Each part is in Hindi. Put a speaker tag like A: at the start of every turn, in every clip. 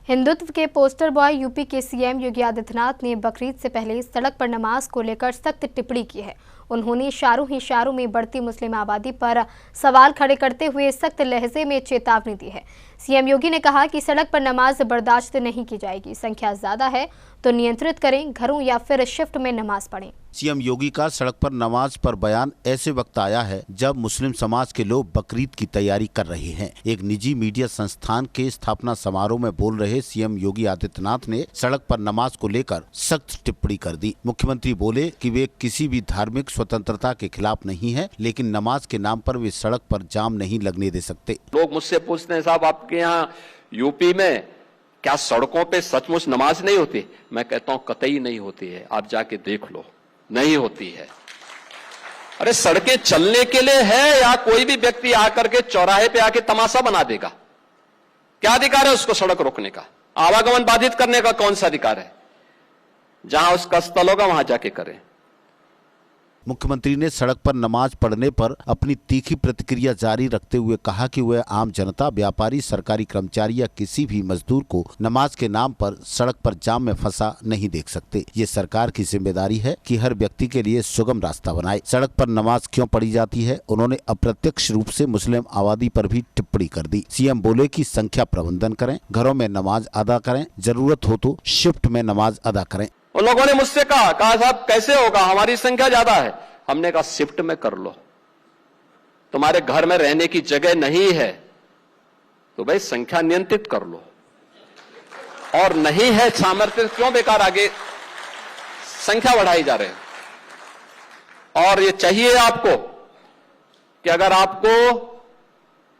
A: हिंदुत्व के पोस्टर बॉय यूपी के सीएम योगी आदित्यनाथ ने बकरीद से पहले सड़क पर नमाज को लेकर सख्त टिप्पणी की है। उन्होंने इशारों में बढ़ती मुस्लिम आबादी पर सवाल खड़े करते हुए सख्त लहजे में चेतावनी दी है। सीएम योगी ने कहा कि सड़क पर नमाज बर्दाश्त नहीं की जाएगी, संख्या ज्यादा है तो नियंत्रित करें, घरों या फिर शिफ्ट में नमाज पढ़ें।
B: सीएम योगी का सड़क पर नमाज पर बयान ऐसे वक्त आया है जब मुस्लिम समाज के लोग बकरीद की तैयारी कर रहे हैं। एक निजी मीडिया संस्थान के स्थापना समारोह में बोल रहे सीएम योगी आदित्यनाथ ने सड़क पर नमाज को लेकर सख्त टिप्पणी कर दी। मुख्यमंत्री बोले कि वे किसी भी धार्मिक स्वतंत्रता के खिलाफ नहीं है, लेकिन नमाज के नाम पर वे सड़क पर जाम नहीं लगने दे सकते।
C: लोग मुझसे पूछते हैं, साहब आपके यहाँ यूपी में क्या सड़कों पे सचमुच नमाज नहीं होती? मैं कहता हूं कतई नहीं होती है, आप जाके देख लो, नहीं होती है। अरे सड़कें चलने के लिए है या कोई भी व्यक्ति आकर के चौराहे पे आके तमाशा बना देगा? क्या अधिकार है उसको सड़क रोकने का? आवागमन बाधित करने का कौन सा अधिकार है? जहां उसका स्थल होगा वहां जाके करें।
B: मुख्यमंत्री ने सड़क पर नमाज पढ़ने पर अपनी तीखी प्रतिक्रिया जारी रखते हुए कहा कि वह आम जनता, व्यापारी, सरकारी कर्मचारी या किसी भी मजदूर को नमाज के नाम पर सड़क पर जाम में फंसा नहीं देख सकते। ये सरकार की जिम्मेदारी है कि हर व्यक्ति के लिए सुगम रास्ता बनाए। सड़क पर नमाज क्यों पढ़ी जाती है? उन्होंने अप्रत्यक्ष रूप से मुस्लिम आबादी पर भी टिप्पणी कर दी। सीएम बोले कि संख्या प्रबंधन करें, घरों में नमाज अदा करें, जरूरत हो तो शिफ्ट में नमाज अदा करें।
C: उन लोगों ने मुझसे कहा साहब कैसे होगा, हमारी संख्या ज्यादा है। हमने कहा शिफ्ट में कर लो, तुम्हारे घर में रहने की जगह नहीं है तो भाई संख्या नियंत्रित कर लो, और नहीं है सामर्थ्य क्यों बेकार आगे संख्या बढ़ाई जा रहे हैं। और ये चाहिए आपको कि अगर आपको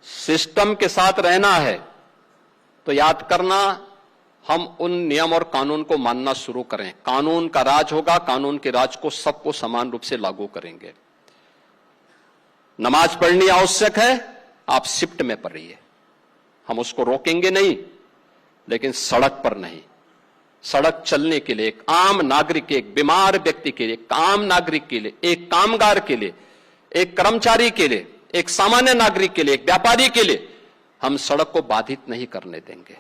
C: सिस्टम के साथ रहना है तो याद करना, हम उन नियम और कानून को मानना शुरू करें। कानून का राज होगा, कानून के राज को सबको समान रूप से लागू करेंगे। नमाज पढ़नी आवश्यक है, आप शिफ्ट में पढ़िए, हम उसको रोकेंगे नहीं, लेकिन सड़क पर नहीं। सड़क चलने के लिए एक आम नागरिक के, एक बीमार व्यक्ति के लिए, एक आम नागरिक के लिए, एक कामगार के लिए, एक कर्मचारी के लिए, एक सामान्य नागरिक के लिए, एक व्यापारी के लिए हम सड़क को बाधित नहीं करने देंगे।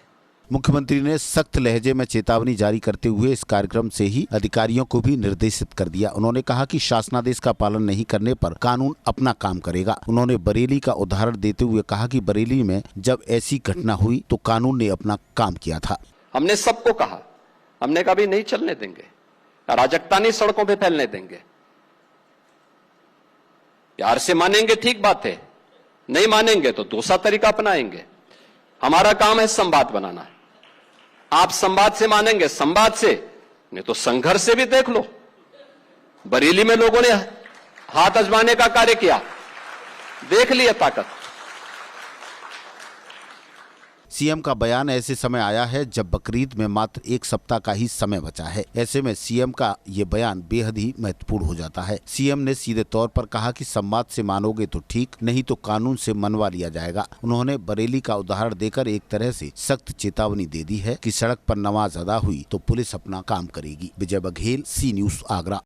B: मुख्यमंत्री ने सख्त लहजे में चेतावनी जारी करते हुए इस कार्यक्रम से ही अधिकारियों को भी निर्देशित कर दिया। उन्होंने कहा कि शासनादेश का पालन नहीं करने पर कानून अपना काम करेगा। उन्होंने बरेली का उदाहरण देते हुए कहा कि बरेली में जब ऐसी घटना हुई तो कानून ने अपना काम किया था।
C: हमने सबको कहा, हमने कभी नहीं चलने देंगे, अराजकता नहीं सड़कों पे फैलने देंगे। प्यार से मानेंगे ठीक बात है, नहीं मानेंगे तो दूसरा तरीका अपनाएंगे। हमारा काम है संवाद बनाना। आप संवाद से मानेंगे, संवाद से, नहीं तो संघर्ष से भी देख लो। बरेली में लोगों ने हाथ आजमाने का कार्य किया, देख लिया ताकत।
B: सीएम का बयान ऐसे समय आया है जब बकरीद में मात्र एक सप्ताह का ही समय बचा है। ऐसे में सीएम का ये बयान बेहद ही महत्वपूर्ण हो जाता है। सीएम ने सीधे तौर पर कहा कि संवाद से मानोगे तो ठीक, नहीं तो कानून से मनवा लिया जाएगा। उन्होंने बरेली का उदाहरण देकर एक तरह से सख्त चेतावनी दे दी है कि सड़क पर नमाज अदा हुई तो पुलिस अपना काम करेगी। विजय बघेल, सी न्यूज़, आगरा।